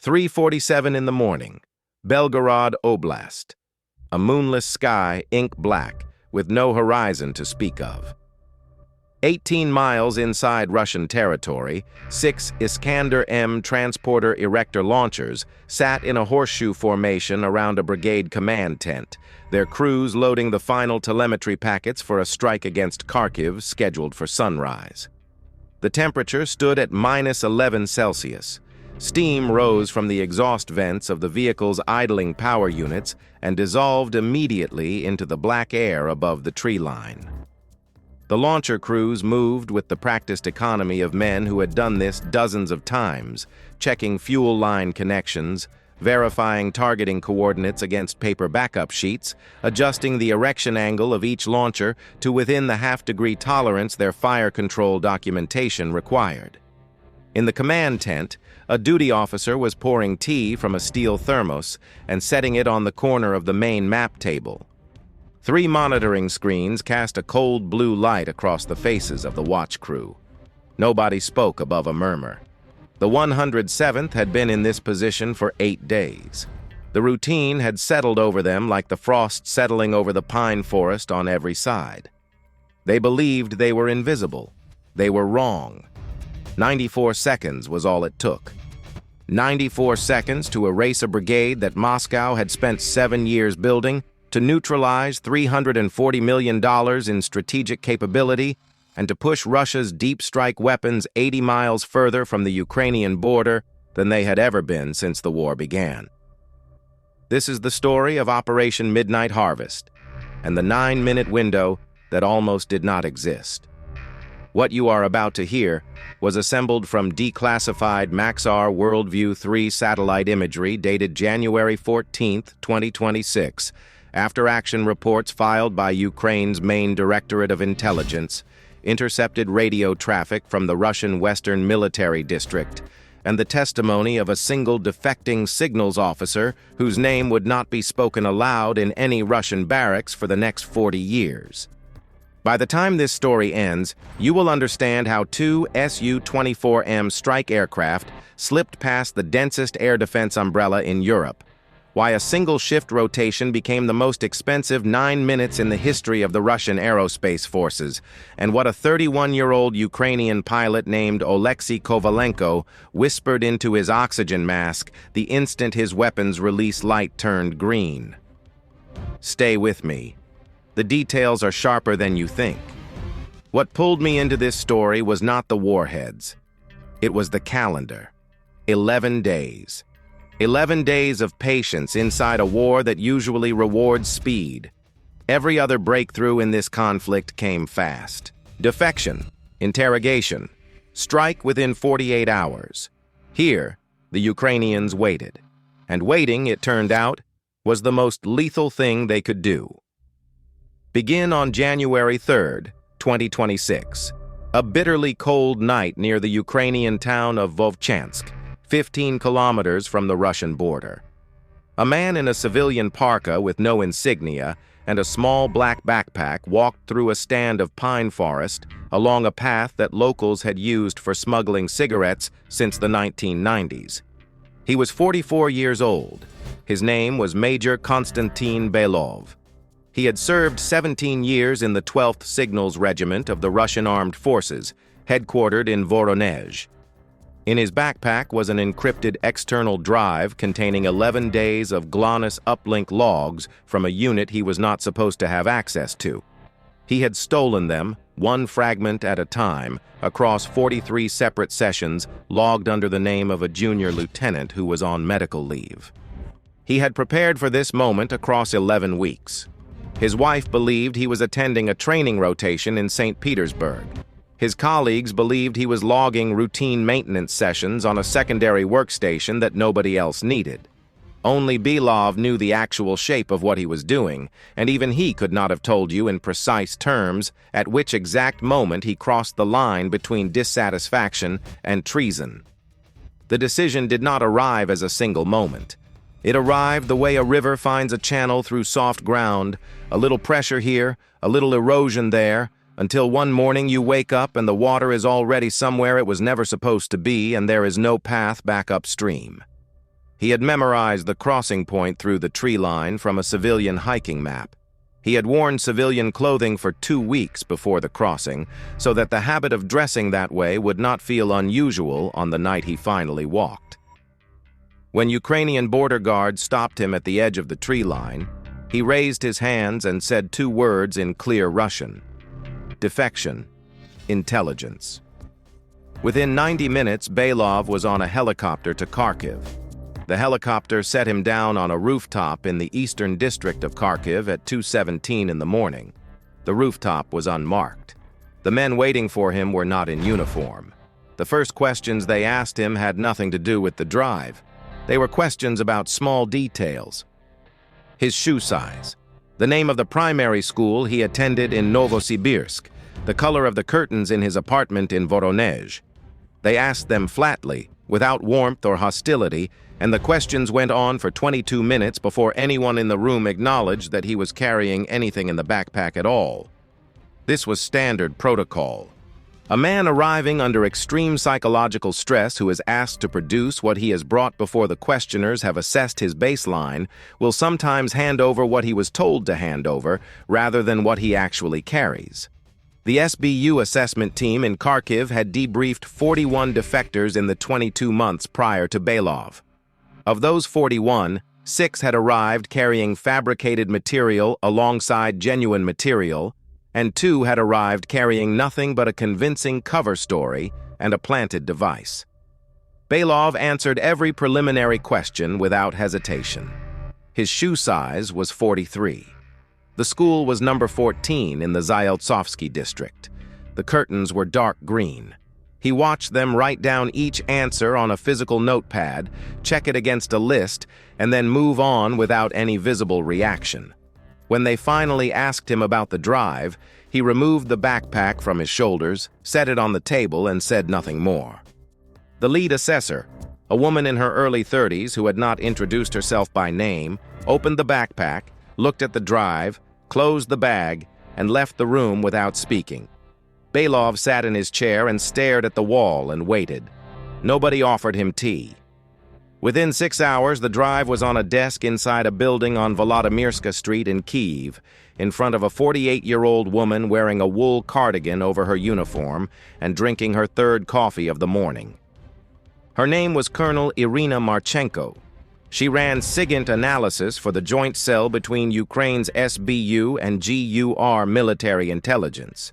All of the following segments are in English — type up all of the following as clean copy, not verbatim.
3:47 in the morning, Belgorod Oblast. A moonless sky, ink black, with no horizon to speak of. 18 miles inside Russian territory, 6 Iskander-M transporter erector launchers sat in a horseshoe formation around a brigade command tent, their crews loading the final telemetry packets for a strike against Kharkiv scheduled for sunrise. The temperature stood at -11 Celsius. Steam rose from the exhaust vents of the vehicle's idling power units and dissolved immediately into the black air above the tree line. The launcher crews moved with the practiced economy of men who had done this dozens of times, checking fuel line connections, verifying targeting coordinates against paper backup sheets, adjusting the erection angle of each launcher to within the half-degree tolerance their fire control documentation required. In the command tent, a duty officer was pouring tea from a steel thermos and setting it on the corner of the main map table. 3 monitoring screens cast a cold blue light across the faces of the watch crew. Nobody spoke above a murmur. The 107th had been in this position for 8 days. The routine had settled over them like the frost settling over the pine forest on every side. They believed they were invisible. They were wrong. 94 seconds was all it took. 94 seconds to erase a brigade that Moscow had spent 7 years building, to neutralize $340 million in strategic capability, and to push Russia's deep strike weapons 80 miles further from the Ukrainian border than they had ever been since the war began. This is the story of Operation Midnight Harvest, and the 9-minute window that almost did not exist. What you are about to hear was assembled from declassified Maxar WorldView-3 satellite imagery dated January 14, 2026, after-action reports filed by Ukraine's main Directorate of Intelligence, intercepted radio traffic from the Russian Western Military District, and the testimony of a single defecting signals officer whose name would not be spoken aloud in any Russian barracks for the next 40 years. By the time this story ends, you will understand how 2 Su-24M strike aircraft slipped past the densest air defense umbrella in Europe, why a single shift rotation became the most expensive 9 minutes in the history of the Russian aerospace forces, and what a 31-year-old Ukrainian pilot named Oleksiy Kovalenko whispered into his oxygen mask the instant his weapon's release light turned green. Stay with me. The details are sharper than you think. What pulled me into this story was not the warheads. It was the calendar. 11 days. 11 days of patience inside a war that usually rewards speed. Every other breakthrough in this conflict came fast. Defection, interrogation, strike within 48 hours. Here, the Ukrainians waited. And waiting, it turned out, was the most lethal thing they could do. Begin on January 3, 2026. A bitterly cold night near the Ukrainian town of Vovchansk, 15 kilometers from the Russian border. A man in a civilian parka with no insignia and a small black backpack walked through a stand of pine forest along a path that locals had used for smuggling cigarettes since the 1990s. He was 44 years old. His name was Major Konstantin Belov. He had served 17 years in the 12th Signals Regiment of the Russian Armed Forces, headquartered in Voronezh. In his backpack was an encrypted external drive containing 11 days of GLONASS uplink logs from a unit he was not supposed to have access to. He had stolen them, one fragment at a time, across 43 separate sessions logged under the name of a junior lieutenant who was on medical leave. He had prepared for this moment across 11 weeks. His wife believed he was attending a training rotation in St. Petersburg. His colleagues believed he was logging routine maintenance sessions on a secondary workstation that nobody else needed. Only Belov knew the actual shape of what he was doing, and even he could not have told you in precise terms at which exact moment he crossed the line between dissatisfaction and treason. The decision did not arrive as a single moment. It arrived the way a river finds a channel through soft ground, a little pressure here, a little erosion there, until one morning you wake up and the water is already somewhere it was never supposed to be and there is no path back upstream. He had memorized the crossing point through the tree line from a civilian hiking map. He had worn civilian clothing for 2 weeks before the crossing, so that the habit of dressing that way would not feel unusual on the night he finally walked. When Ukrainian border guards stopped him at the edge of the tree line, he raised his hands and said 2 words in clear Russian: defection, intelligence. Within 90 minutes, Belov was on a helicopter to Kharkiv. The helicopter set him down on a rooftop in the eastern district of Kharkiv at 2:17 in the morning. The rooftop was unmarked. The men waiting for him were not in uniform. The first questions they asked him had nothing to do with the drive. They were questions about small details. His shoe size, the name of the primary school he attended in Novosibirsk, the color of the curtains in his apartment in Voronezh. They asked them flatly, without warmth or hostility, and the questions went on for 22 minutes before anyone in the room acknowledged that he was carrying anything in the backpack at all. This was standard protocol. A man arriving under extreme psychological stress who is asked to produce what he has brought before the questioners have assessed his baseline will sometimes hand over what he was told to hand over rather than what he actually carries. The SBU assessment team in Kharkiv had debriefed 41 defectors in the 22 months prior to Belov. Of those 41, 6 had arrived carrying fabricated material alongside genuine material, and 2 had arrived carrying nothing but a convincing cover story and a planted device. Belov answered every preliminary question without hesitation. His shoe size was 43. The school was number 14 in the Zayeltsovsky district. The curtains were dark green. He watched them write down each answer on a physical notepad, check it against a list, and then move on without any visible reaction. When they finally asked him about the drive, he removed the backpack from his shoulders, set it on the table, and said nothing more. The lead assessor, a woman in her early 30s who had not introduced herself by name, opened the backpack, looked at the drive, closed the bag, and left the room without speaking. Belov sat in his chair and stared at the wall and waited. Nobody offered him tea. Within 6 hours, the drive was on a desk inside a building on Volodymyrska Street in Kyiv, in front of a 48-year-old woman wearing a wool cardigan over her uniform and drinking her 3rd coffee of the morning. Her name was Colonel Iryna Marchenko. She ran SIGINT analysis for the joint cell between Ukraine's SBU and GUR military intelligence.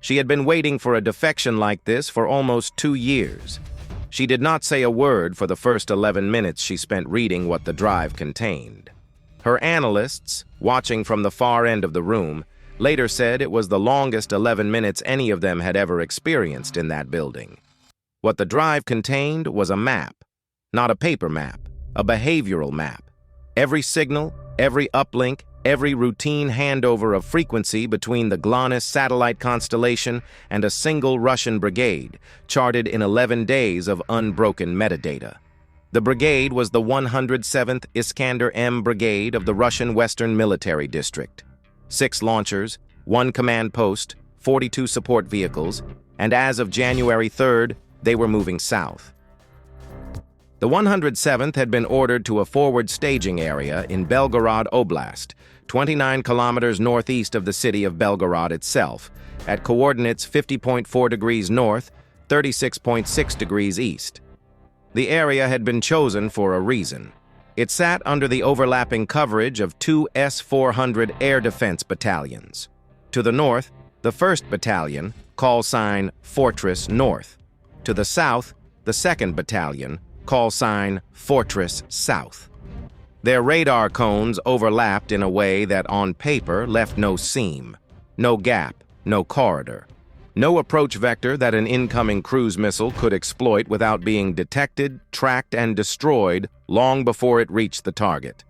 She had been waiting for a defection like this for almost 2 years. She did not say a word for the first 11 minutes she spent reading what the drive contained. Her analysts, watching from the far end of the room, later said it was the longest 11 minutes any of them had ever experienced in that building. What the drive contained was a map, not a paper map, a behavioral map. Every signal, every uplink, every routine handover of frequency between the GLONASS satellite constellation and a single Russian brigade, charted in 11 days of unbroken metadata. The brigade was the 107th Iskander-M Brigade of the Russian Western Military District. 6 launchers, 1 command post, 42 support vehicles, and as of January 3rd, they were moving south. The 107th had been ordered to a forward staging area in Belgorod Oblast, 29 kilometers northeast of the city of Belgorod itself, at coordinates 50.4 degrees north, 36.6 degrees east. The area had been chosen for a reason. It sat under the overlapping coverage of 2 S-400 air defense battalions. To the north, the 1st Battalion, call sign Fortress North. To the south, the 2nd Battalion, call sign Fortress South. Their radar cones overlapped in a way that on paper left no seam, no gap, no corridor, no approach vector that an incoming cruise missile could exploit without being detected, tracked, and destroyed long before it reached the target.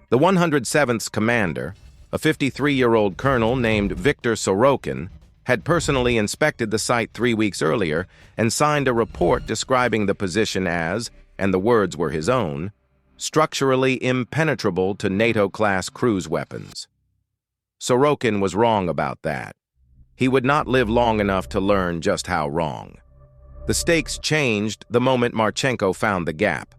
The 107th's commander, a 53-year-old colonel named Viktor Sorokin, had personally inspected the site 3 weeks earlier and signed a report describing the position as, and the words were his own, structurally impenetrable to NATO-class cruise weapons. Sorokin was wrong about that. He would not live long enough to learn just how wrong. The stakes changed the moment Marchenko found the gap.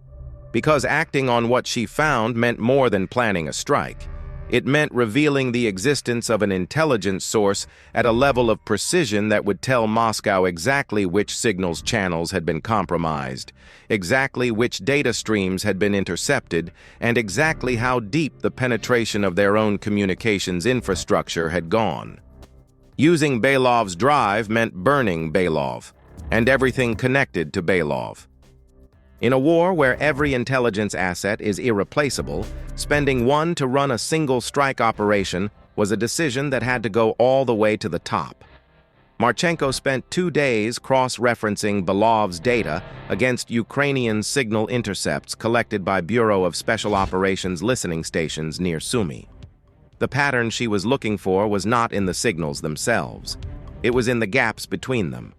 because acting on what she found meant more than planning a strike. It meant revealing the existence of an intelligence source at a level of precision that would tell Moscow exactly which signals channels had been compromised, exactly which data streams had been intercepted, and exactly how deep the penetration of their own communications infrastructure had gone. Using Belov's drive meant burning Belov, and everything connected to Belov. In a war where every intelligence asset is irreplaceable, spending one to run a single strike operation was a decision that had to go all the way to the top. Marchenko spent 2 days cross-referencing Belov's data against Ukrainian signal intercepts collected by Bureau of Special Operations listening stations near Sumy. The pattern she was looking for was not in the signals themselves. It was in the gaps between them.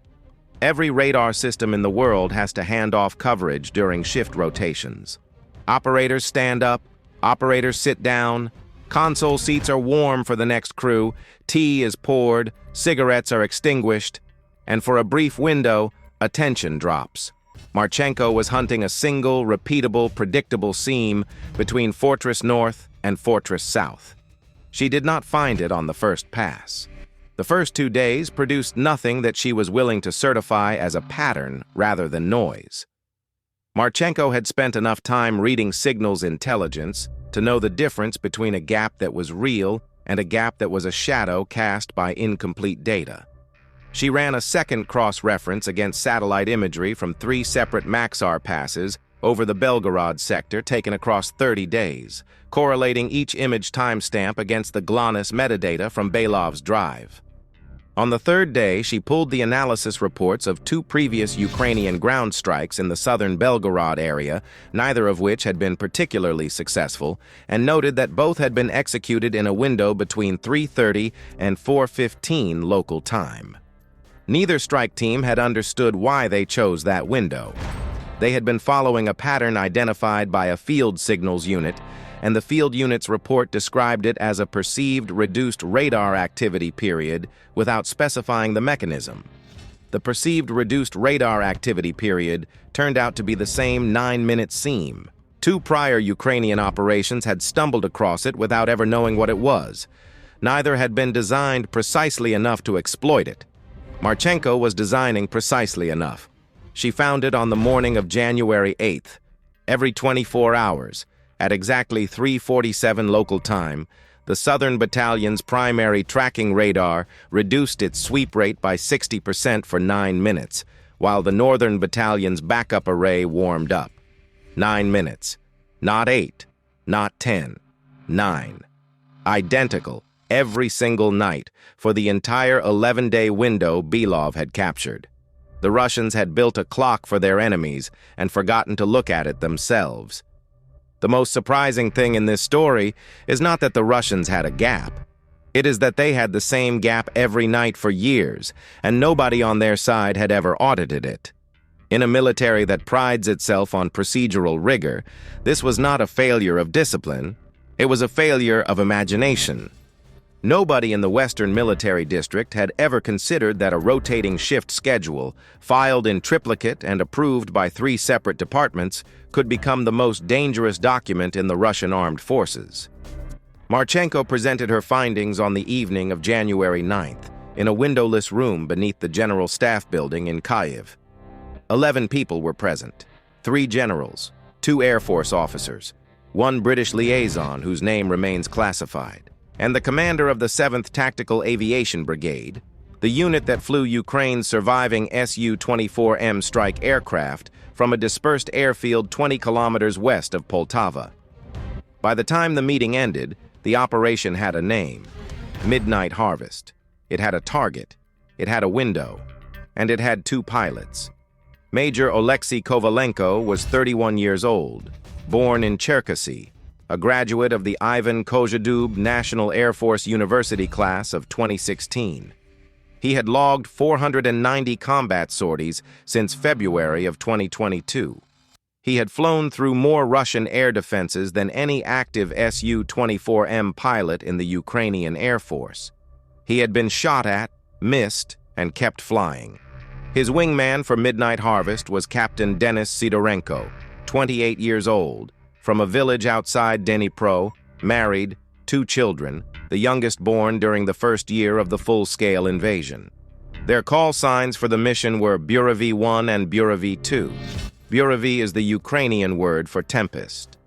Every radar system in the world has to hand off coverage during shift rotations. Operators stand up, operators sit down, console seats are warm for the next crew, tea is poured, cigarettes are extinguished, and for a brief window, attention drops. Marchenko was hunting a single, repeatable, predictable seam between Fortress North and Fortress South. She did not find it on the first pass. The first 2 days produced nothing that she was willing to certify as a pattern rather than noise. Marchenko had spent enough time reading signals intelligence to know the difference between a gap that was real and a gap that was a shadow cast by incomplete data. She ran a second cross-reference against satellite imagery from 3 separate Maxar passes over the Belgorod sector taken across 30 days, correlating each image timestamp against the GLONASS metadata from Belov's drive. On the 3rd day, she pulled the analysis reports of 2 previous Ukrainian ground strikes in the southern Belgorod area, neither of which had been particularly successful, and noted that both had been executed in a window between 3:30 and 4:15 local time. Neither strike team had understood why they chose that window. They had been following a pattern identified by a field signals unit, and the field unit's report described it as a perceived reduced radar activity period without specifying the mechanism. The perceived reduced radar activity period turned out to be the same 9-minute seam. 2 prior Ukrainian operations had stumbled across it without ever knowing what it was. Neither had been designed precisely enough to exploit it. Marchenko was designing precisely enough. She found it on the morning of January 8th. Every 24 hours, at exactly 3:47 local time, the Southern Battalion's primary tracking radar reduced its sweep rate by 60% for 9 minutes, while the Northern Battalion's backup array warmed up. 9 minutes. Not 8, not 10, 9. Identical, every single night, for the entire 11-day window Belov had captured. The Russians had built a clock for their enemies and forgotten to look at it themselves. The most surprising thing in this story is not that the Russians had a gap. It is that they had the same gap every night for years, and nobody on their side had ever audited it. In a military that prides itself on procedural rigor, this was not a failure of discipline. It was a failure of imagination. Nobody in the Western Military District had ever considered that a rotating shift schedule, filed in triplicate and approved by 3 separate departments, could become the most dangerous document in the Russian armed forces. Marchenko presented her findings on the evening of January 9th in a windowless room beneath the General Staff Building in Kharkiv. 11 people were present, 3 generals, 2 Air Force officers, 1 British liaison whose name remains classified, and the commander of the 7th Tactical Aviation Brigade, the unit that flew Ukraine's surviving Su-24M strike aircraft from a dispersed airfield 20 kilometers west of Poltava. By the time the meeting ended, the operation had a name: Midnight Harvest. It had a target, it had a window, and it had 2 pilots. Major Oleksiy Kovalenko was 31 years old, born in Cherkasy, a graduate of the Ivan Kozhedub National Air Force University class of 2016. He had logged 490 combat sorties since February of 2022. He had flown through more Russian air defenses than any active Su-24M pilot in the Ukrainian Air Force. He had been shot at, missed, and kept flying. His wingman for Midnight Harvest was Captain Denis Sidorenko, 28 years old, from a village outside Dnipro, married, 2 children, the youngest born during the first year of the full-scale invasion. Their call signs for the mission were BUREVY-ONE and BUREVY-TWO. BUREVY is the Ukrainian word for tempest.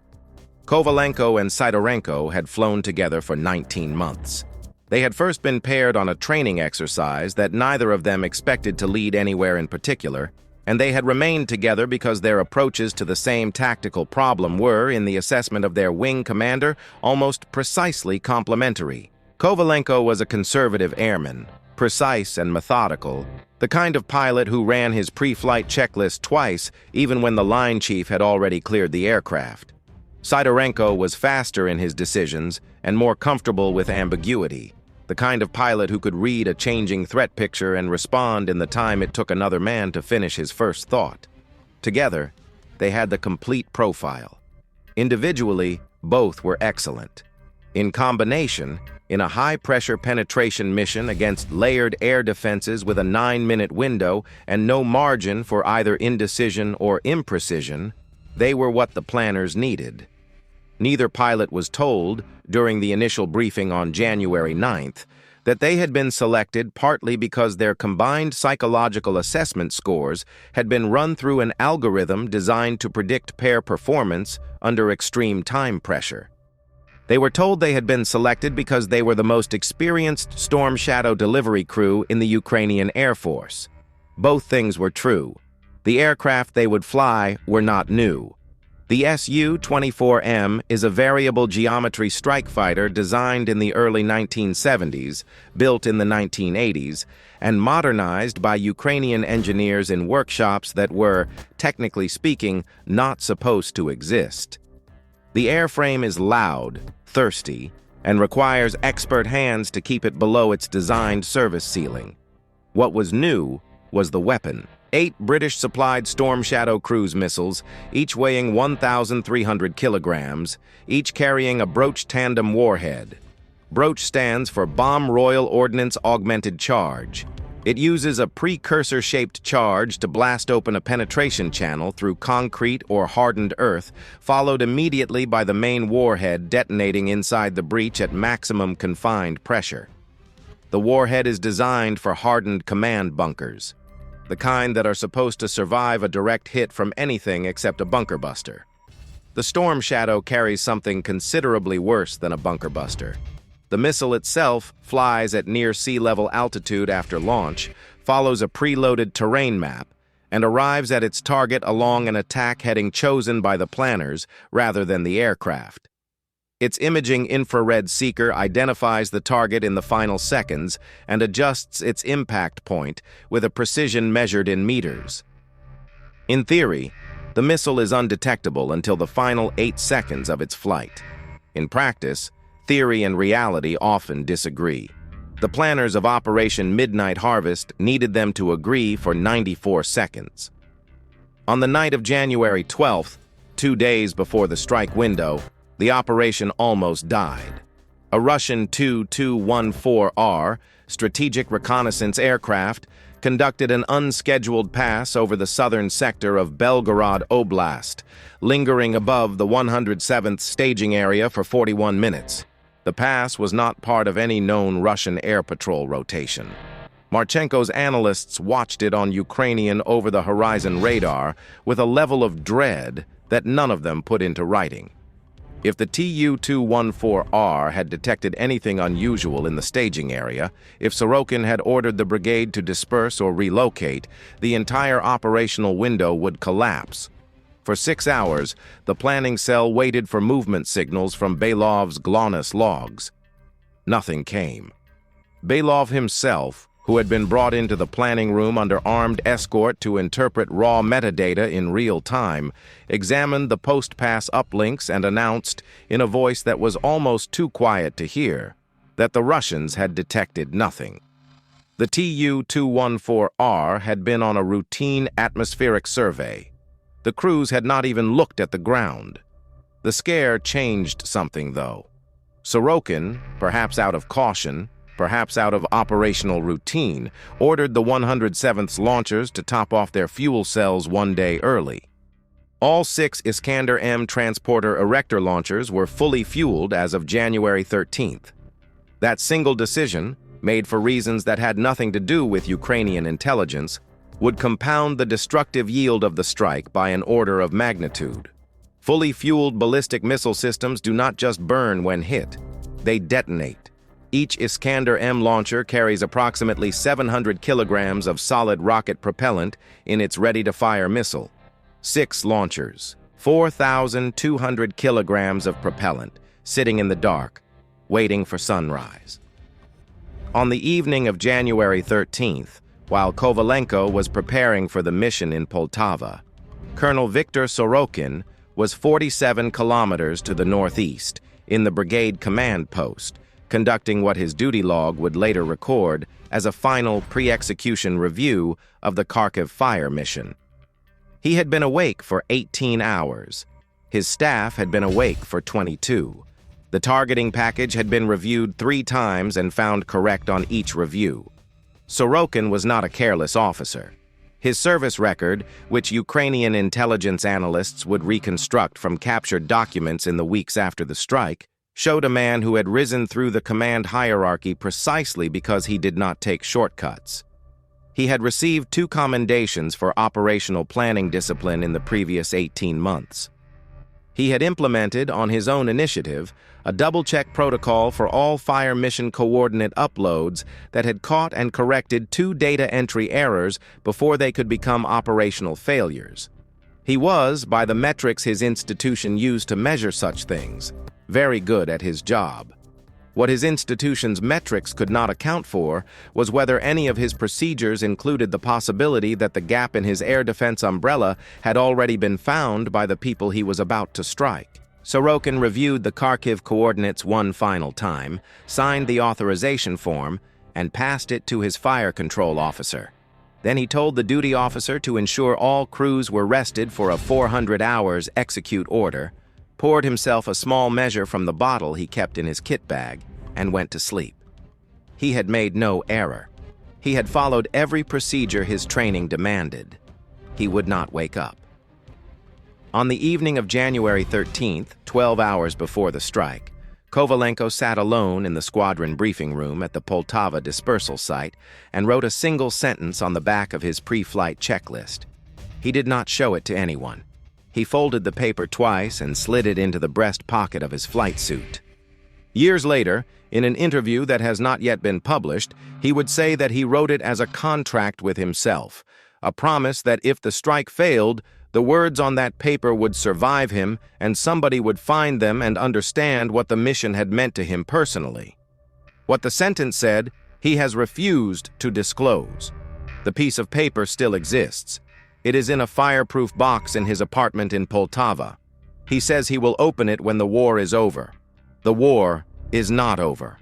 Kovalenko and Sidorenko had flown together for 19 months. They had first been paired on a training exercise that neither of them expected to lead anywhere in particular, and they had remained together because their approaches to the same tactical problem were, in the assessment of their wing commander, almost precisely complementary. Kovalenko was a conservative airman, precise and methodical, the kind of pilot who ran his pre-flight checklist twice, even when the line chief had already cleared the aircraft. Sidorenko was faster in his decisions and more comfortable with ambiguity, the kind of pilot who could read a changing threat picture and respond in the time it took another man to finish his first thought. Together, they had the complete profile. Individually, both were excellent. In combination, in a high-pressure penetration mission against layered air defenses with a 9-minute window and no margin for either indecision or imprecision, they were what the planners needed. Neither pilot was told, during the initial briefing on January 9th, that they had been selected partly because their combined psychological assessment scores had been run through an algorithm designed to predict pair performance under extreme time pressure. They were told they had been selected because they were the most experienced Storm Shadow delivery crew in the Ukrainian Air Force. Both things were true. The aircraft they would fly were not new. The Su-24M is a variable geometry strike fighter designed in the early 1970s, built in the 1980s, and modernized by Ukrainian engineers in workshops that were, technically speaking, not supposed to exist. The airframe is loud, thirsty, and requires expert hands to keep it below its designed service ceiling. What was new was the weapon. 8 British-supplied Storm Shadow cruise missiles, each weighing 1,300 kilograms, each carrying a Broach tandem warhead. Broach stands for Bomb Royal Ordnance Augmented Charge. It uses a precursor-shaped charge to blast open a penetration channel through concrete or hardened earth, followed immediately by the main warhead detonating inside the breach at maximum confined pressure. The warhead is designed for hardened command bunkers, the kind that are supposed to survive a direct hit from anything except a bunker buster. The Storm Shadow carries something considerably worse than a bunker buster. The missile itself flies at near sea-level altitude after launch, follows a preloaded terrain map, and arrives at its target along an attack heading chosen by the planners rather than the aircraft. Its imaging infrared seeker identifies the target in the final seconds and adjusts its impact point with a precision measured in meters. In theory, the missile is undetectable until the final 8 seconds of its flight. In practice, theory and reality often disagree. The planners of Operation Midnight Harvest needed them to agree for 94 seconds. On the night of January 12th, 2 days before the strike window, the operation almost died. A Russian Tu-214R strategic reconnaissance aircraft conducted an unscheduled pass over the southern sector of Belgorod Oblast, lingering above the 107th staging area for 41 minutes. The pass was not part of any known Russian air patrol rotation. Marchenko's analysts watched it on Ukrainian over-the-horizon radar with a level of dread that none of them put into writing. If the Tu-214R had detected anything unusual in the staging area, if Sorokin had ordered the brigade to disperse or relocate, the entire operational window would collapse. For 6 hours, the planning cell waited for movement signals from Belov's GLONASS logs. Nothing came. Belov himself, who had been brought into the planning room under armed escort to interpret raw metadata in real time, examined the post-pass uplinks and announced, in a voice that was almost too quiet to hear, that the Russians had detected nothing. The Tu-214R had been on a routine atmospheric survey. The crews had not even looked at the ground. The scare changed something, though. Sorokin, perhaps out of caution, perhaps out of operational routine, ordered the 107th's launchers to top off their fuel cells 1 day early. All 6 Iskander-M transporter erector launchers were fully fueled as of January 13th. That single decision, made for reasons that had nothing to do with Ukrainian intelligence, would compound the destructive yield of the strike by an order of magnitude. Fully fueled ballistic missile systems do not just burn when hit, they detonate. Each Iskander-M launcher carries approximately 700 kilograms of solid rocket propellant in its ready-to-fire missile. 6 launchers, 4,200 kilograms of propellant, sitting in the dark, waiting for sunrise. On the evening of January 13th, while Kovalenko was preparing for the mission in Poltava, Colonel Viktor Sorokin was 47 kilometers to the northeast, in the brigade command post, conducting what his duty log would later record as a final pre-execution review of the Kharkiv fire mission. He had been awake for 18 hours. His staff had been awake for 22. The targeting package had been reviewed 3 times and found correct on each review. Sorokin was not a careless officer. His service record, which Ukrainian intelligence analysts would reconstruct from captured documents in the weeks after the strike, showed a man who had risen through the command hierarchy precisely because he did not take shortcuts. He had received 2 commendations for operational planning discipline in the previous 18 months. He had implemented, on his own initiative, a double-check protocol for all fire mission coordinate uploads that had caught and corrected 2 data entry errors before they could become operational failures. He was, by the metrics his institution used to measure such things, very good at his job. What his institution's metrics could not account for was whether any of his procedures included the possibility that the gap in his air defense umbrella had already been found by the people he was about to strike. Sorokin reviewed the Kharkiv coordinates one final time, signed the authorization form, and passed it to his fire control officer. Then he told the duty officer to ensure all crews were rested for a 400 hours execute order, poured himself a small measure from the bottle he kept in his kit bag, and went to sleep. He had made no error. He had followed every procedure his training demanded. He would not wake up. On the evening of January 13th, 12 hours before the strike, Kovalenko sat alone in the squadron briefing room at the Poltava dispersal site and wrote a single sentence on the back of his pre-flight checklist. He did not show it to anyone. He folded the paper twice and slid it into the breast pocket of his flight suit. Years later, in an interview that has not yet been published, he would say that he wrote it as a contract with himself, a promise that if the strike failed, the words on that paper would survive him and somebody would find them and understand what the mission had meant to him personally. What the sentence said, he has refused to disclose. The piece of paper still exists. It is in a fireproof box in his apartment in Poltava. He says he will open it when the war is over. The war is not over.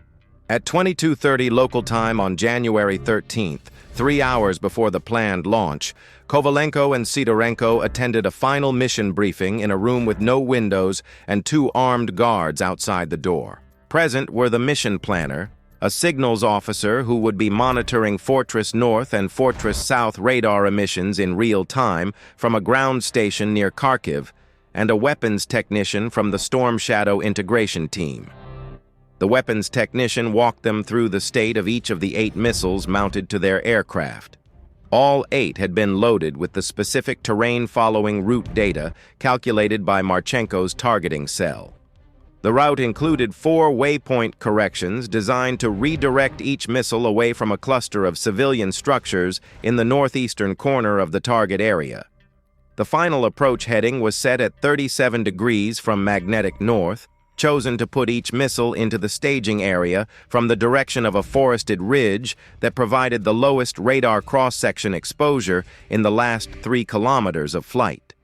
At 22:30 local time on January 13th, 3 hours before the planned launch, Kovalenko and Sidorenko attended a final mission briefing in a room with no windows and 2 armed guards outside the door. Present were the mission planner, a signals officer who would be monitoring Fortress North and Fortress South radar emissions in real time from a ground station near Kharkiv, and a weapons technician from the Storm Shadow integration team. The weapons technician walked them through the state of each of the 8 missiles mounted to their aircraft. All 8 had been loaded with the specific terrain-following route data calculated by Marchenko's targeting cell. The route included 4 waypoint corrections designed to redirect each missile away from a cluster of civilian structures in the northeastern corner of the target area. The final approach heading was set at 37 degrees from magnetic north, chosen to put each missile into the staging area from the direction of a forested ridge that provided the lowest radar cross-section exposure in the last 3 kilometers of flight.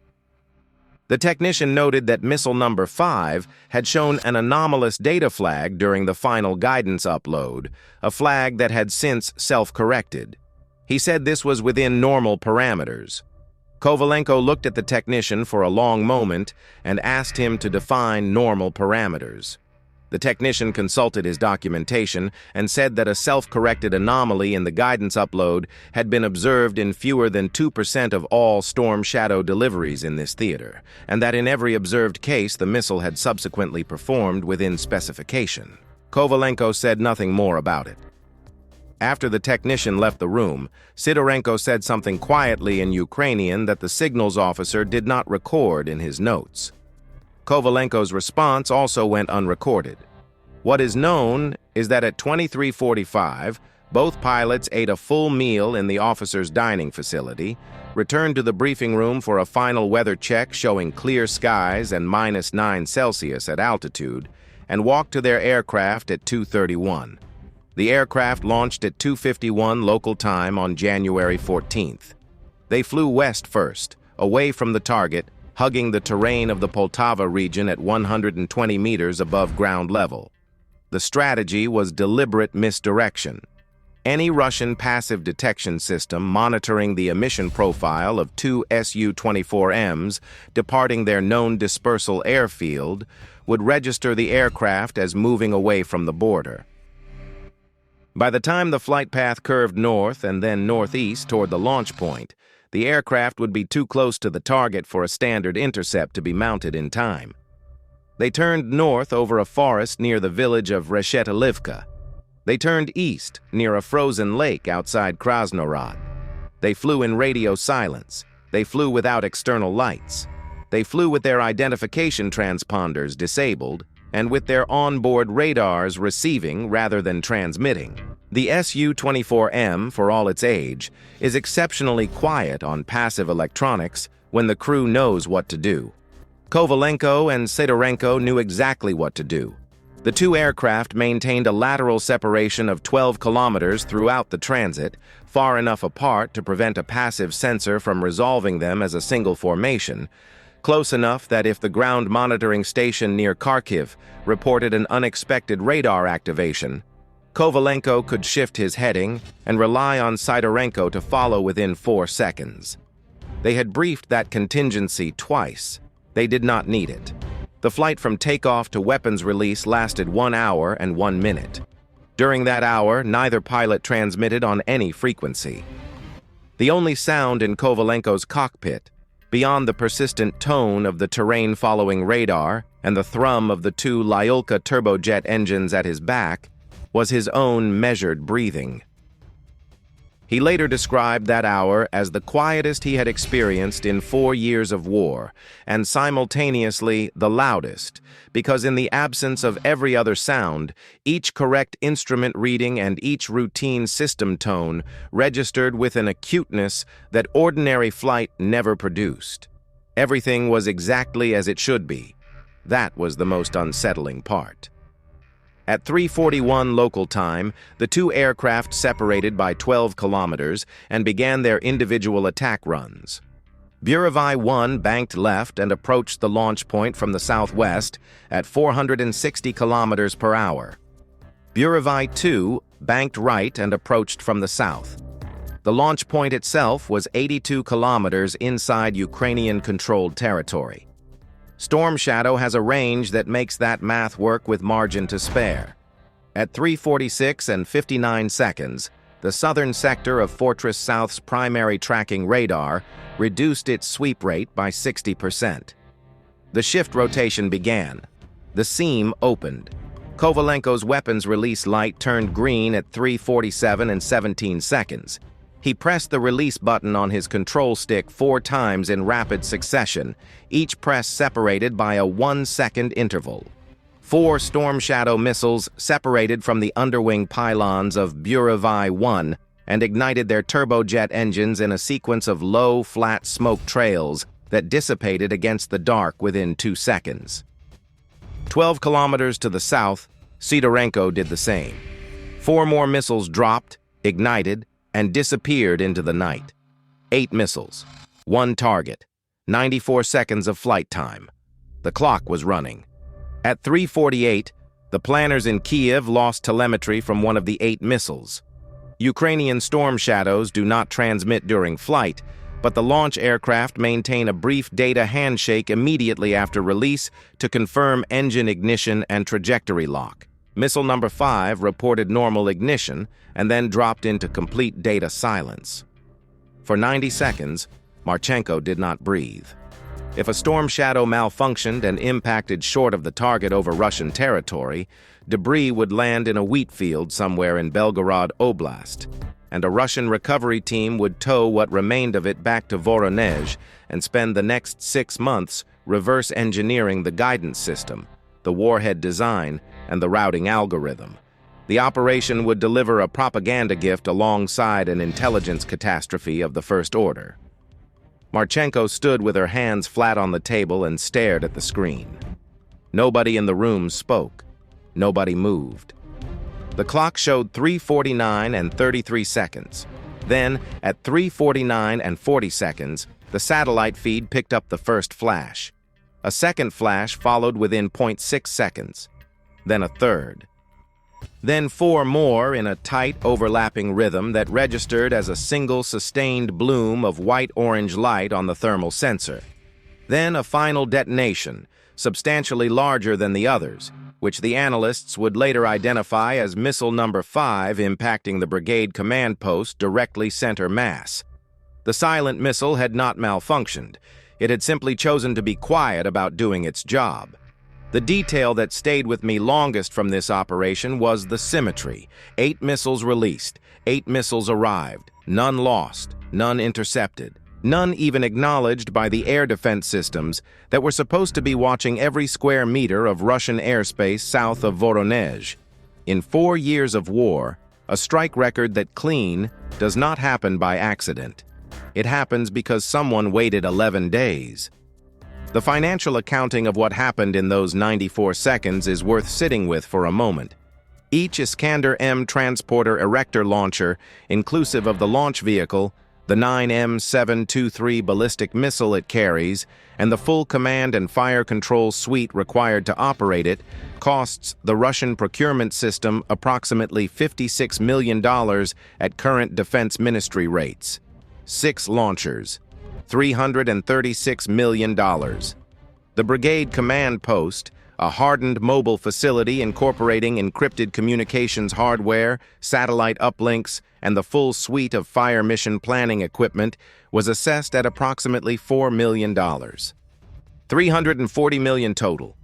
The technician noted that missile number 5 had shown an anomalous data flag during the final guidance upload, a flag that had since self-corrected. He said this was within normal parameters. Kovalenko looked at the technician for a long moment and asked him to define normal parameters. The technician consulted his documentation and said that a self-corrected anomaly in the guidance upload had been observed in fewer than 2% of all Storm Shadow deliveries in this theater, and that in every observed case the missile had subsequently performed within specification. Kovalenko said nothing more about it. After the technician left the room, Sidorenko said something quietly in Ukrainian that the signals officer did not record in his notes. Kovalenko's response also went unrecorded. What is known is that at 23:45, both pilots ate a full meal in the officer's dining facility, returned to the briefing room for a final weather check showing clear skies and -9 at altitude, and walked to their aircraft at 2:31. The aircraft launched at 2:51 local time on January 14th. They flew west first, away from the target, hugging the terrain of the Poltava region at 120 meters above ground level. The strategy was deliberate misdirection. Any Russian passive detection system monitoring the emission profile of two Su-24Ms departing their known dispersal airfield would register the aircraft as moving away from the border. By the time the flight path curved north and then northeast toward the launch point, the aircraft would be too close to the target for a standard intercept to be mounted in time. They turned north over a forest near the village of Reshetelivka. They turned east near a frozen lake outside Krasnorod. They flew in radio silence. They flew without external lights. They flew with their identification transponders disabled and with their onboard radars receiving rather than transmitting. The Su-24M, for all its age, is exceptionally quiet on passive electronics when the crew knows what to do. Kovalenko and Sidorenko knew exactly what to do. The two aircraft maintained a lateral separation of 12 kilometers throughout the transit, far enough apart to prevent a passive sensor from resolving them as a single formation, close enough that if the ground monitoring station near Kharkiv reported an unexpected radar activation, Kovalenko could shift his heading and rely on Sidorenko to follow within 4 seconds. They had briefed that contingency twice. They did not need it. The flight from takeoff to weapons release lasted 1 hour and 1 minute. During that hour, neither pilot transmitted on any frequency. The only sound in Kovalenko's cockpit, beyond the persistent tone of the terrain-following radar and the thrum of the 2 Lyulka turbojet engines at his back, was his own measured breathing. He later described that hour as the quietest he had experienced in 4 years of war, and simultaneously the loudest, because in the absence of every other sound, each correct instrument reading and each routine system tone registered with an acuteness that ordinary flight never produced. Everything was exactly as it should be. That was the most unsettling part. At 3:41 local time, the two aircraft separated by 12 kilometers and began their individual attack runs. BUREVY-1 banked left and approached the launch point from the southwest at 460 kilometers per hour. BUREVY-2 banked right and approached from the south. The launch point itself was 82 kilometers inside Ukrainian-controlled territory. Storm Shadow has a range that makes that math work with margin to spare. At 3:46 and 59 seconds, the southern sector of Fortress South's primary tracking radar reduced its sweep rate by 60%. The shift rotation began. The seam opened. Kovalenko's weapons release light turned green at 3:47 and 17 seconds. He pressed the release button on his control stick 4 times in rapid succession, each press separated by a 1-second interval. 4 Storm Shadow missiles separated from the underwing pylons of BUREVY-1 and ignited their turbojet engines in a sequence of low, flat smoke trails that dissipated against the dark within 2 seconds. 12 kilometers to the south, Sidorenko did the same. 4 more missiles dropped, ignited, and disappeared into the night. 8 missiles, 1 target, 94 seconds of flight time. The clock was running. At 3:48, the planners in Kiev lost telemetry from one of the 8 missiles. Ukrainian Storm Shadows do not transmit during flight, but the launch aircraft maintain a brief data handshake immediately after release to confirm engine ignition and trajectory lock. Missile number 5 reported normal ignition and then dropped into complete data silence. For 90 seconds, Marchenko did not breathe. If a storm shadow malfunctioned and impacted short of the target over Russian territory, debris would land in a wheat field somewhere in Belgorod Oblast, and a Russian recovery team would tow what remained of it back to Voronezh and spend the next 6 months reverse engineering the guidance system, the warhead design, and the routing algorithm. The operation would deliver a propaganda gift alongside an intelligence catastrophe of the first order. Marchenko stood with her hands flat on the table and stared at the screen. Nobody in the room spoke. Nobody moved. The clock showed 3:49 and 33 seconds. Then, at 3:49 and 40 seconds, the satellite feed picked up the first flash. A second flash followed within 0.6 seconds. Then a third. Then 4 more in a tight, overlapping rhythm that registered as a single sustained bloom of white-orange light on the thermal sensor. Then a final detonation, substantially larger than the others, which the analysts would later identify as missile number 5 impacting the brigade command post directly center mass. The silent missile had not malfunctioned. It had simply chosen to be quiet about doing its job. The detail that stayed with me longest from this operation was the symmetry. 8 missiles released, 8 missiles arrived, none lost, none intercepted, none even acknowledged by the air defense systems that were supposed to be watching every square meter of Russian airspace south of Voronezh. In 4 years of war, a strike record that clean does not happen by accident. It happens because someone waited 11 days. The financial accounting of what happened in those 94 seconds is worth sitting with for a moment. Each Iskander-M transporter erector launcher, inclusive of the launch vehicle, the 9M723 ballistic missile it carries, and the full command and fire control suite required to operate it, costs the Russian procurement system approximately $56 million at current defense ministry rates. 6 launchers. $336 million. The brigade command post, a hardened mobile facility incorporating encrypted communications hardware, satellite uplinks, and the full suite of fire mission planning equipment, was assessed at approximately $4 million. $340 million total.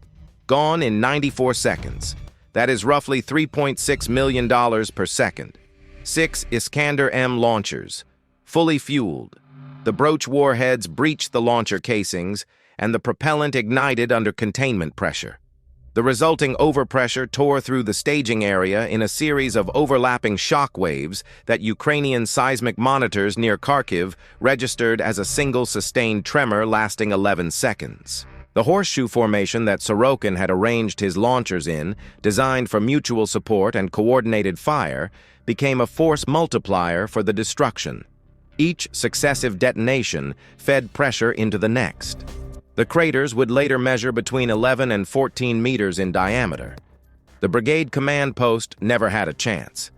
Gone in 94 seconds. That is roughly $3.6 million per second. 6 Iskander-M launchers, fully fueled. The broach warheads breached the launcher casings, and the propellant ignited under containment pressure. The resulting overpressure tore through the staging area in a series of overlapping shock waves that Ukrainian seismic monitors near Kharkiv registered as a single sustained tremor lasting 11 seconds. The horseshoe formation that Sorokin had arranged his launchers in, designed for mutual support and coordinated fire, became a force multiplier for the destruction. Each successive detonation fed pressure into the next. The craters would later measure between 11 and 14 meters in diameter. The brigade command post never had a chance.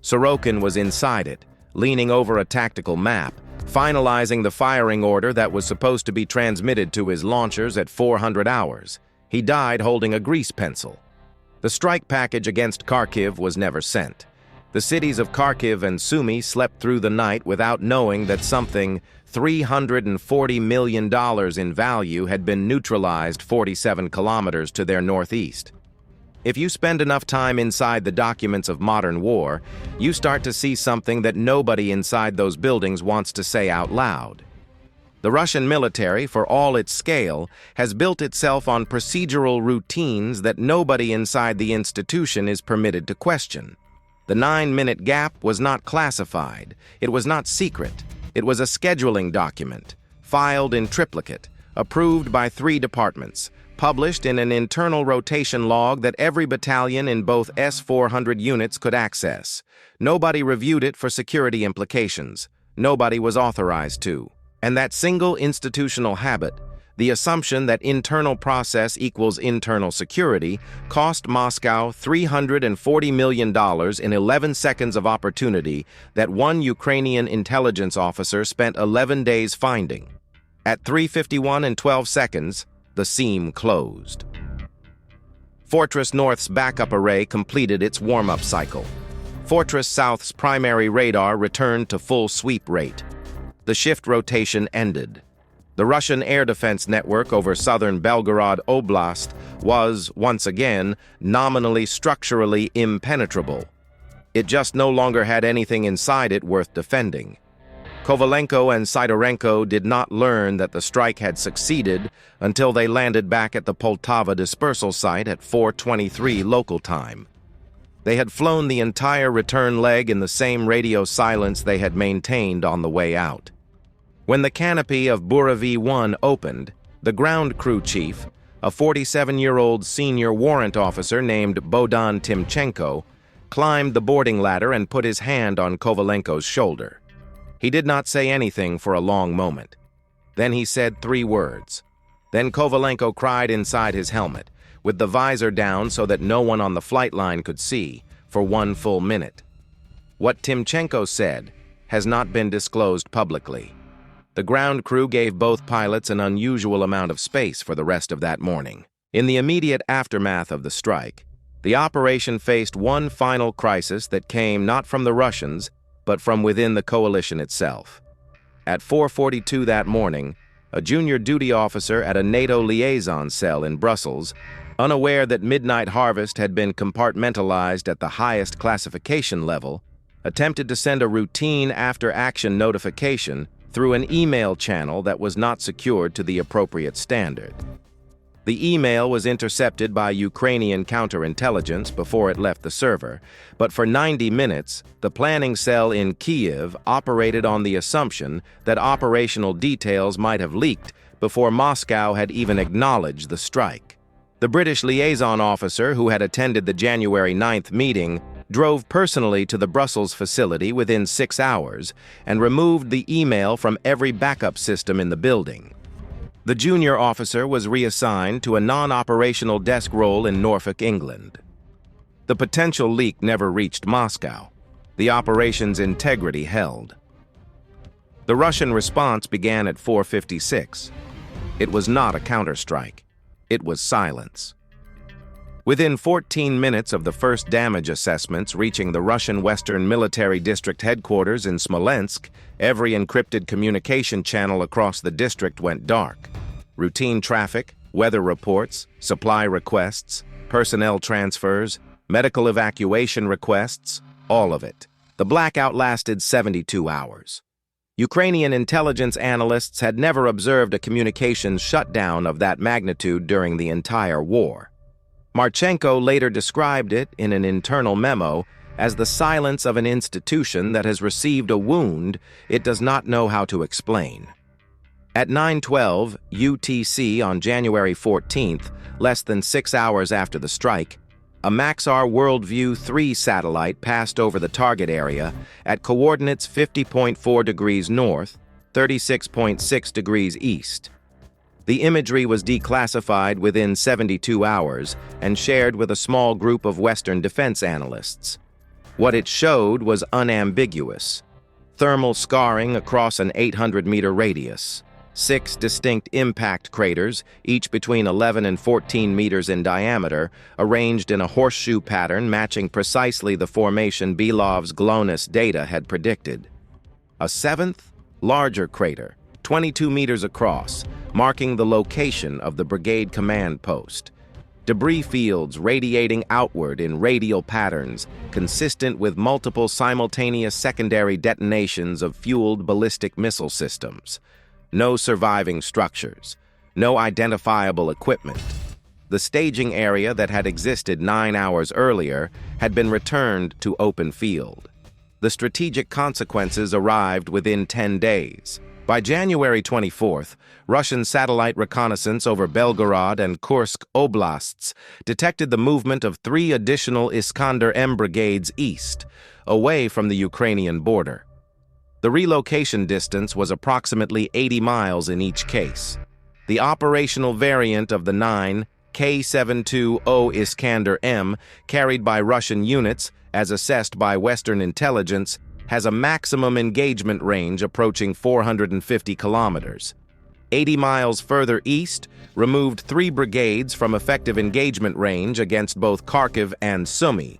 Sorokin was inside it, leaning over a tactical map, finalizing the firing order that was supposed to be transmitted to his launchers at 400 hours. He died holding a grease pencil. The strike package against Kharkiv was never sent. The cities of Kharkiv and Sumy slept through the night without knowing that something $340 million in value had been neutralized 47 kilometers to their northeast. If you spend enough time inside the documents of modern war, you start to see something that nobody inside those buildings wants to say out loud. The Russian military, for all its scale, has built itself on procedural routines that nobody inside the institution is permitted to question. The 9-minute gap was not classified. It was not secret. It was a scheduling document, filed in triplicate, approved by 3 departments, published in an internal rotation log that every battalion in both S-400 units could access. Nobody reviewed it for security implications. Nobody was authorized to. And that single institutional habit, The assumption that internal process equals internal security cost Moscow $340 million in 11 seconds of opportunity that one Ukrainian intelligence officer spent 11 days finding. At 3:51 and 12 seconds, the seam closed. Fortress North's backup array completed its warm-up cycle. Fortress South's primary radar returned to full sweep rate. The shift rotation ended. The Russian air defense network over southern Belgorod Oblast was, once again, nominally structurally impenetrable. It just no longer had anything inside it worth defending. Kovalenko and Sidorenko did not learn that the strike had succeeded until they landed back at the Poltava dispersal site at 4:23 local time. They had flown the entire return leg in the same radio silence they had maintained on the way out. When the canopy of BUREVY-ONE opened, the ground crew chief, a 47-year-old senior warrant officer named Bohdan Timchenko, climbed the boarding ladder and put his hand on Kovalenko's shoulder. He did not say anything for a long moment. Then he said 3 words. Then Kovalenko cried inside his helmet, with the visor down so that no one on the flight line could see, for 1 full minute. What Timchenko said has not been disclosed publicly. The ground crew gave both pilots an unusual amount of space for the rest of that morning. In the immediate aftermath of the strike, the operation faced one final crisis that came not from the Russians, but from within the coalition itself. At 4:42 that morning, a junior duty officer at a NATO liaison cell in Brussels, unaware that Midnight Harvest had been compartmentalized at the highest classification level, attempted to send a routine after-action notification through an email channel that was not secured to the appropriate standard. The email was intercepted by Ukrainian counterintelligence before it left the server, but for 90 minutes, the planning cell in Kyiv operated on the assumption that operational details might have leaked before Moscow had even acknowledged the strike. The British liaison officer who had attended the January 9th meeting drove personally to the Brussels facility within 6 hours and removed the email from every backup system in the building. The junior officer was reassigned to a non-operational desk role in Norfolk, England. The potential leak never reached Moscow. The operation's integrity held. The Russian response began at 4:56. It was not a counterstrike. It was silence. Within 14 minutes of the first damage assessments reaching the Russian Western Military District headquarters in Smolensk, every encrypted communication channel across the district went dark. Routine traffic, weather reports, supply requests, personnel transfers, medical evacuation requests, all of it. The blackout lasted 72 hours. Ukrainian intelligence analysts had never observed a communications shutdown of that magnitude during the entire war. Marchenko later described it in an internal memo as the silence of an institution that has received a wound it does not know how to explain. At 9:12 UTC on January 14th, less than 6 hours after the strike, a Maxar WorldView-3 satellite passed over the target area at coordinates 50.4 degrees north, 36.6 degrees east. The imagery was declassified within 72 hours and shared with a small group of Western defense analysts. What it showed was unambiguous. Thermal scarring across an 800-meter radius. 6 distinct impact craters, each between 11 and 14 meters in diameter, arranged in a horseshoe pattern matching precisely the formation Belov's GLONASS data had predicted. A 7th, larger crater, 22 meters across, marking the location of the brigade command post. Debris fields radiating outward in radial patterns, consistent with multiple simultaneous secondary detonations of fueled ballistic missile systems. No surviving structures. No identifiable equipment. The staging area that had existed 9 hours earlier had been returned to open field. The strategic consequences arrived within 10 days. By January 24th, Russian satellite reconnaissance over Belgorod and Kursk oblasts detected the movement of 3 additional Iskander-M brigades east, away from the Ukrainian border. The relocation distance was approximately 80 miles in each case. the operational variant of the 9 K-720 Iskander-M, carried by Russian units, as assessed by Western intelligence, has a maximum engagement range approaching 450 kilometers. 80 miles further east, removed 3 brigades from effective engagement range against both Kharkiv and Sumy.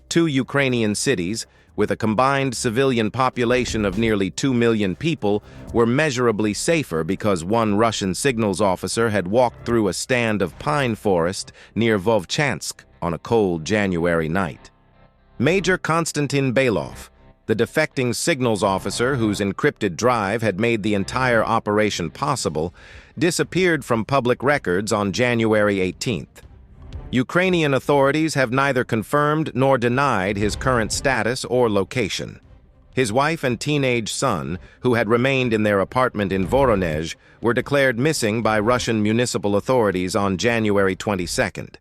2 Ukrainian cities, with a combined civilian population of nearly 2 million people, were measurably safer because 1 Russian signals officer had walked through a stand of pine forest near Vovchansk on a cold January night. Major Konstantin Belov, the defecting signals officer whose encrypted drive had made the entire operation possible, disappeared from public records on January 18th. Ukrainian authorities have neither confirmed nor denied his current status or location. His wife and teenage son, who had remained in their apartment in Voronezh, were declared missing by Russian municipal authorities on January 22nd.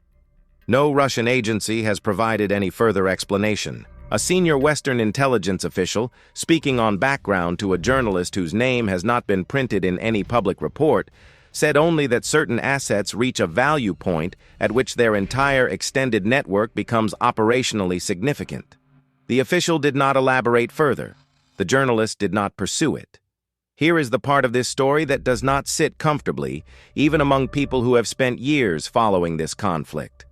No Russian agency has provided any further explanation. A senior Western intelligence official, speaking on background to a journalist whose name has not been printed in any public report, said only that certain assets reach a value point at which their entire extended network becomes operationally significant. The official did not elaborate further. The journalist did not pursue it. Here is the part of this story that does not sit comfortably, even among people who have spent years following this conflict.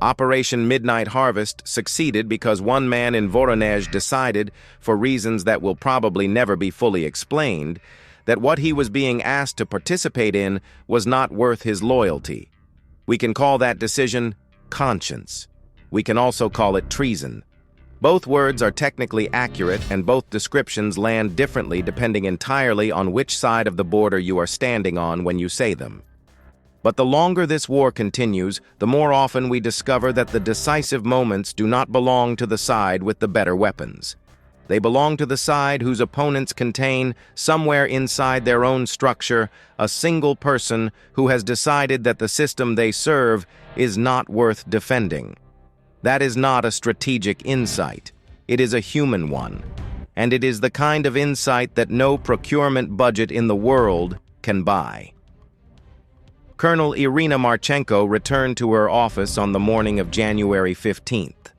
Operation Midnight Harvest succeeded because one man in Voronezh decided, for reasons that will probably never be fully explained, that what he was being asked to participate in was not worth his loyalty. We can call that decision conscience. We can also call it treason. Both words are technically accurate, and both descriptions land differently depending entirely on which side of the border you are standing on when you say them. But the longer this war continues, the more often we discover that the decisive moments do not belong to the side with the better weapons. They belong to the side whose opponents contain, somewhere inside their own structure, a single person who has decided that the system they serve is not worth defending. That is not a strategic insight. It is a human one. And it is the kind of insight that no procurement budget in the world can buy. Colonel Iryna Marchenko returned to her office on the morning of January 15th.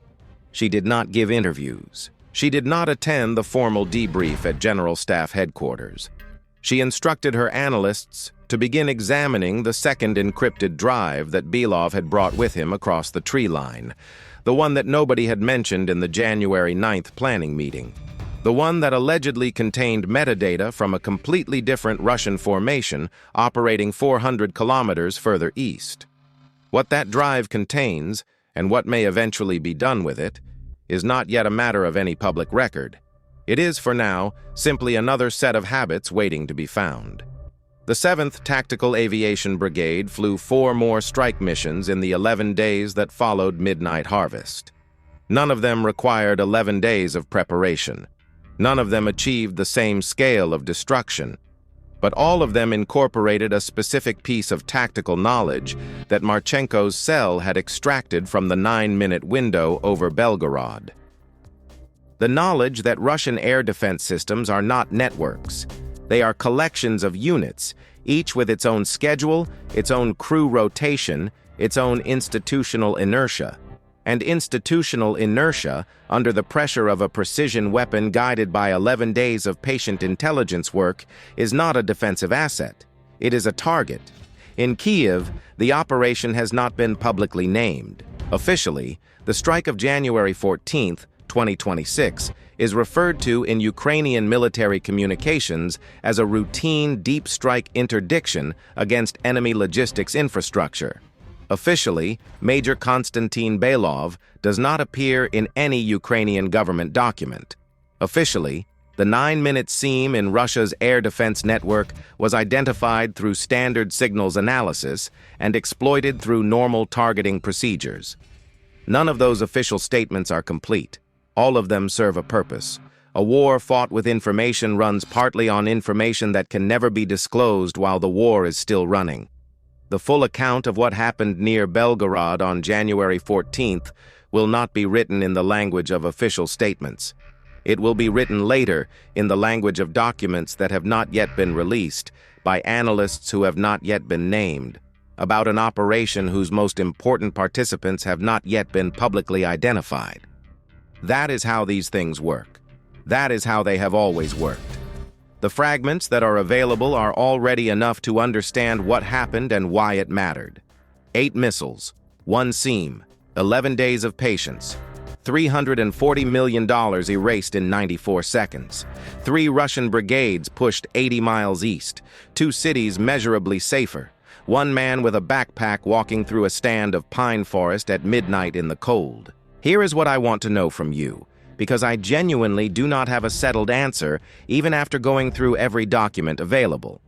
She did not give interviews. She did not attend the formal debrief at General Staff Headquarters. She instructed her analysts to begin examining the second encrypted drive that Belov had brought with him across the tree line, the one that nobody had mentioned in the January 9th planning meeting, the one that allegedly contained metadata from a completely different Russian formation operating 400 kilometers further east. What that drive contains, and what may eventually be done with it, is not yet a matter of any public record. It is, for now, simply another set of habits waiting to be found. The 7th Tactical Aviation Brigade flew 4 more strike missions in the 11 days that followed Midnight Harvest. None of them required 11 days of preparation. None of them achieved the same scale of destruction, but all of them incorporated a specific piece of tactical knowledge that Marchenko's cell had extracted from the 9-minute window over Belgorod. The knowledge that Russian air defense systems are not networks. They are collections of units, each with its own schedule, its own crew rotation, its own institutional inertia. And institutional inertia, under the pressure of a precision weapon guided by 11 days of patient intelligence work, is not a defensive asset. It is a target. In Kiev, the operation has not been publicly named. Officially, the strike of January 14th, 2026, is referred to in Ukrainian military communications as a routine deep strike interdiction against enemy logistics infrastructure. Officially, Major Konstantin Belov does not appear in any Ukrainian government document. Officially, the 9-minute seam in Russia's air defense network was identified through standard signals analysis and exploited through normal targeting procedures. None of those official statements are complete. All of them serve a purpose. A war fought with information runs partly on information that can never be disclosed while the war is still running. The full account of what happened near Belgorod on January 14th will not be written in the language of official statements. It will be written later in the language of documents that have not yet been released, by analysts who have not yet been named, about an operation whose most important participants have not yet been publicly identified. That is how these things work. That is how they have always worked. The fragments that are available are already enough to understand what happened and why it mattered. 8 missiles, 1 seam, 11 days of patience, $340 million erased in 94 seconds. 3 Russian brigades pushed 80 miles east, 2 cities measurably safer, 1 man with a backpack walking through a stand of pine forest at midnight in the cold. Here is what I want to know from you, because I genuinely do not have a settled answer even after going through every document available.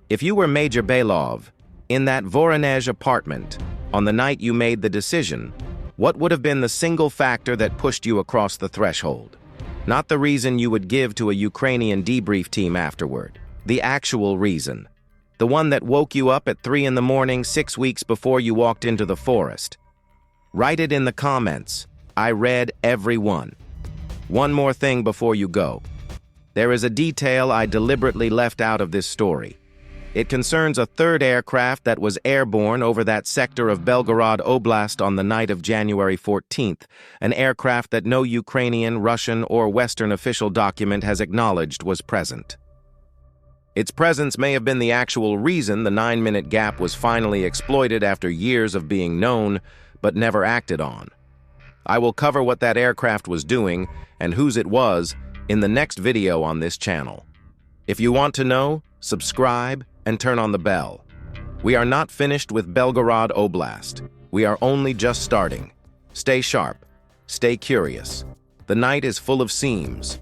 If you were Major Belov, in that Voronezh apartment, on the night you made the decision, what would have been the single factor that pushed you across the threshold? Not the reason you would give to a Ukrainian debrief team afterward. The actual reason. The one that woke you up at 3 in the morning 6 weeks before you walked into the forest. Write it in the comments. I read every one. One more thing before you go. There is a detail I deliberately left out of this story. It concerns a 3rd aircraft that was airborne over that sector of Belgorod Oblast on the night of January 14th, an aircraft that no Ukrainian, Russian, or Western official document has acknowledged was present. Its presence may have been the actual reason the 9-minute gap was finally exploited after years of being known, but never acted on. I will cover what that aircraft was doing and whose it was in the next video on this channel. If you want to know, subscribe and turn on the bell. We are not finished with Belgorod Oblast. We are only just starting. Stay sharp. Stay curious. The night is full of seams.